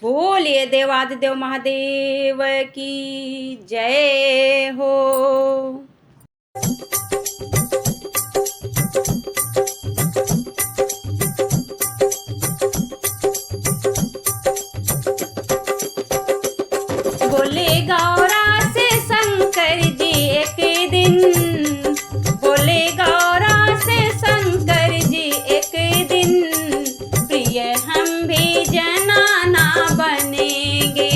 बोलिए देवादिदेव महादेव की जय हो। बोले गौरा से शंकर जी एक दिन, बोले गौरा से शंकर जी एक दिन, प्रिय हम भी जनाना बनेंगे,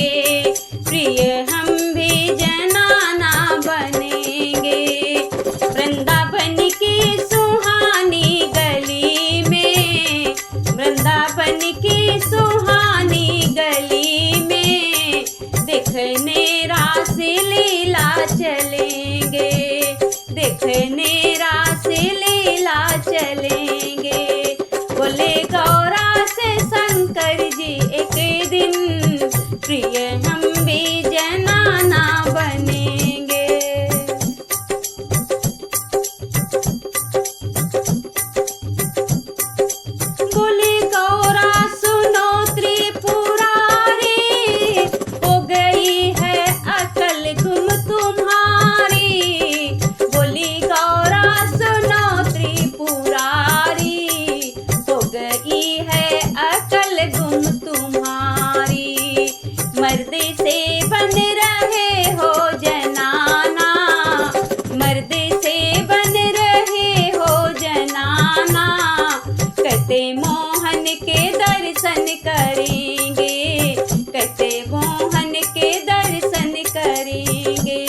प्रिय हम भी जनाना बनेंगे। वृंदावन की सुहानी गली में, वृंदावन की सुहानी गली में, देखने रास लीला चलेंगे, देखने रास लीला चलेंगे। बोले गौरा से शंकर जी एक दिन, प्रिय हम भी जनाना बनेंगे। बोले गौरा सुनो त्रिपुरारी, हो गई है अकल गुम तुम्हारी। बोली गौरा सुनो त्रिपुरारी, हो गई है अकल गुम तुम्हारी। मर्द से बन रहे हो जनाना, मर्द से बन रहे हो जनाना, कहते मोहन के दर्शन करेंगे, कहते मोहन के दर्शन करेंगे।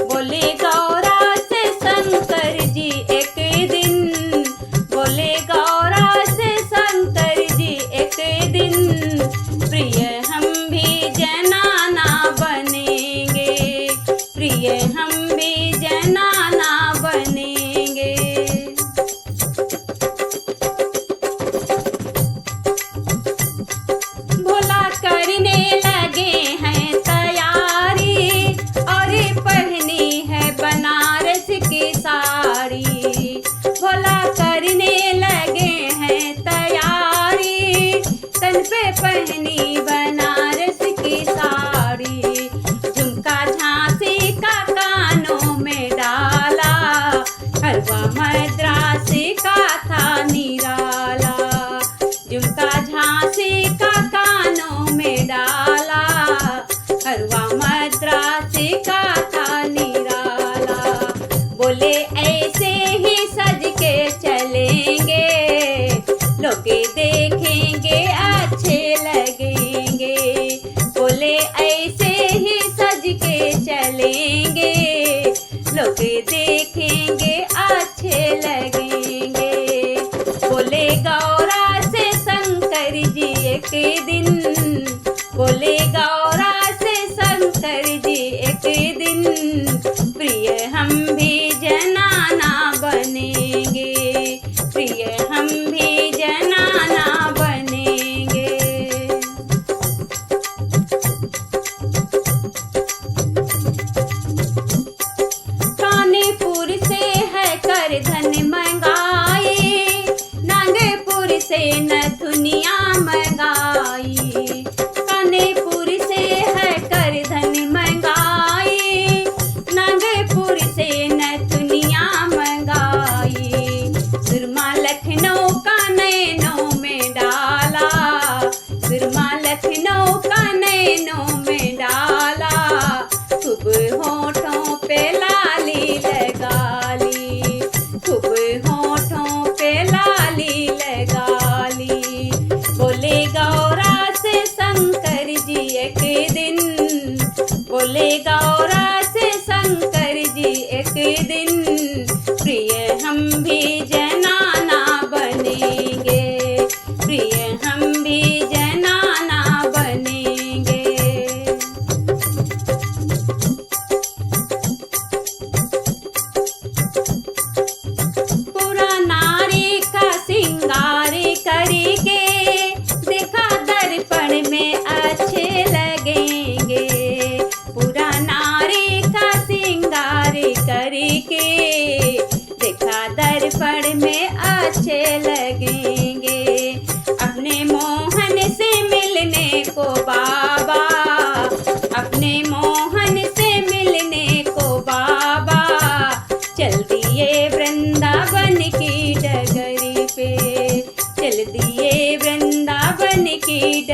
बोले गौरा से शंकर जी एक दिन, बोले गौरा से शंकर जी एक दिन, प्रिय हम भी जनाना बनेंगे, प्रिय हम भी जनाना बनेंगे। भोला करने लगे हैं तैयारी, और पहनी है बनारस की साड़ी। भोला करने लगे हैं तैयारी, तन पे पहनी बनारस की साड़ी। झुमका झांसी का कानों में डाला, हलवा मद्रासी का था निराला। झुमका झांसी का कानों में डाला, हलवा मद्रासी का था निराला। बोले ऐसे ही सज के चलेंगे, लोग देखेंगे अच्छे लगेंगे। बोले ऐसे ही सज के चलेंगे, लोग देखेंगे अच्छे लगेंगे। बोले गौरा से शंकर जी एक दिन, बोले गौरा से शंकर जी एक दिन, प्रिय हम भी जनाना बनेंगे, प्रिय हम भी जनाना बनेंगे। कानपुर से है कर धन मंगाई, नागपुर से नथुनिया मंगाई। कानपुर से है कर धन मंगाई, नागपुर से नथुनिया मंगाई। सुरमा लखनऊ का नैनों में डाला, सुरमा लखनऊ का नैनों में डाला। खूब होठों पे लाली लगा ली, खूब होठों पे लाली लगा ली। बोले गौरा से शंकर जी एक दिन, बोले गौरा से शंकर जी एक दिन, प्रिय हम भी जनाना बनेंगे, प्रिय हम भी जनाना बनेंगे। पूरा नारी का सिंगार करके, देखा दर्पण में अच्छे लगेंगे। पूरा नारी का सिंगार करके, देखा दर्पण में अच्छे लगेंगे। अपने मोहन से मिलने को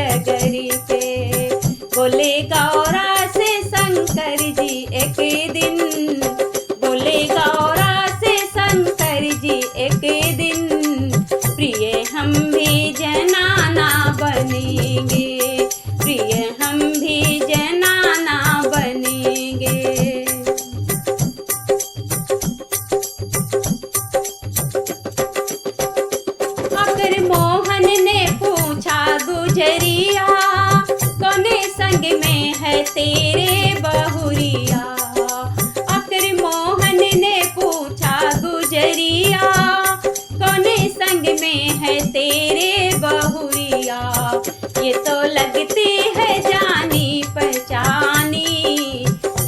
डगर पे। बोले गौरा से शंकर जी एक दिन, बोले गौरा से शंकर जी एक दिन, प्रिय हम भी जनाना बनेंगे, प्रिय हम भी जनाना बनेंगे। आकर मोहन ने पूछा गुजरिया, कौने संग में है तेरे बहुरिया। आकर मोहन ने पूछा गुजरिया, कौने संग में है तेरे बहुरिया। ये तो लगती है जानी पहचानी,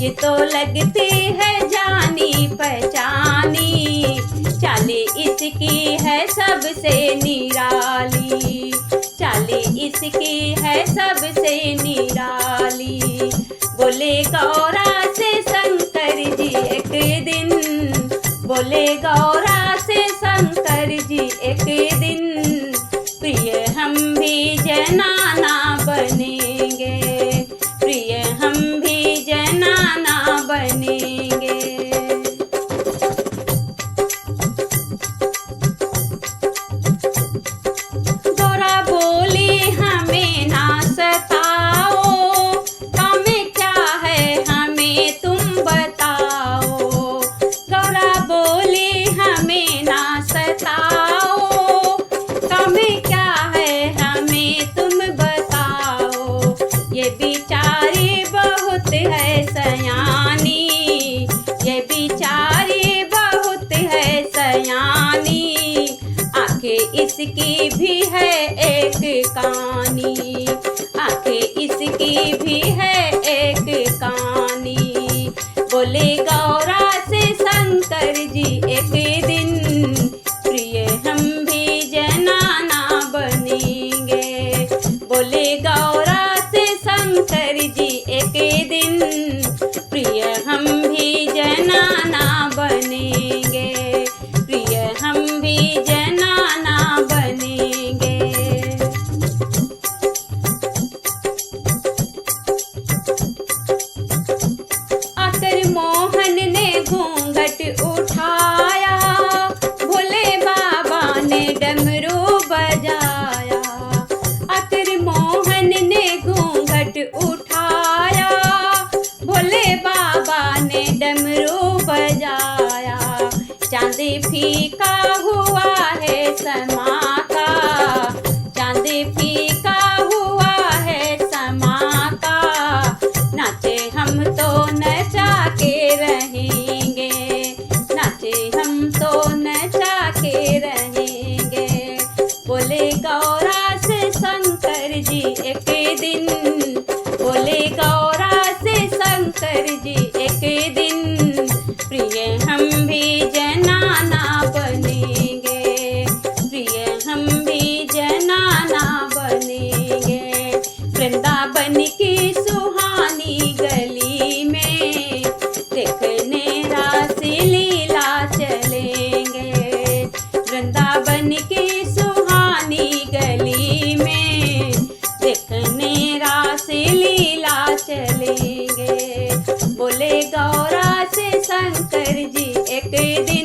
ये तो लगती है जानी पहचानी, चाले इसकी है सबसे निराली, चाले इसकी है सबसे निराली। बोले गौरा से शंकर जी एक दिन, बोले गौरा से शंकर जी एक दिन, प्रिय हम भी जनाना बनेंगे, प्रिय हम भी जनाना बनेंगे। गौरा बोली हमें ना सताओ, काम क्या है हमें तुम बताओ। गौरा बोली हमें ना सताओ, काम क्या है हमें तुम बताओ। ये बिचारी बहुत है सयानी, ये बिचारी बहुत है सयानी, आंखें इसकी भी है एक कानी, आंखें इसकी भी है एक कानी। बोले गौरा से शंकर जी एक दिन, प्रिय हम भी जनाना बनेंगे। बोले गौरा से शंकर जी एक दिन, प्रिय हम भी जनाना बनेंगे, प्रिय हम भी जनाना बनेंगे। आकर मोहन ने घूंघट उठाया, भोले बाबा ने डमरू बजाया। आकर मोहन ने घूंघट उठाया, भोले बाबा ने डमरू बजाया। चांद फीका हुआ है समा का, चांद फीका हुआ है समा का, नाचे हम तो नचा के रहेंगे, नाचे हम तो नचा के रहेंगे। बोले गौरा से शंकर जी एक दिन, बोले गौरा से शंकर जी एक दिन, प्रिय हम भी जनाना बनेंगे, प्रिय हम भी जनाना बनेंगे। वृंदावन की सुहानी गली में देखने रास लीला चलेंगे, वृंदावन की सुहानी गली में देखने रास लीला चलेंगे। बोले गौरा से शंकर जी एक दिन,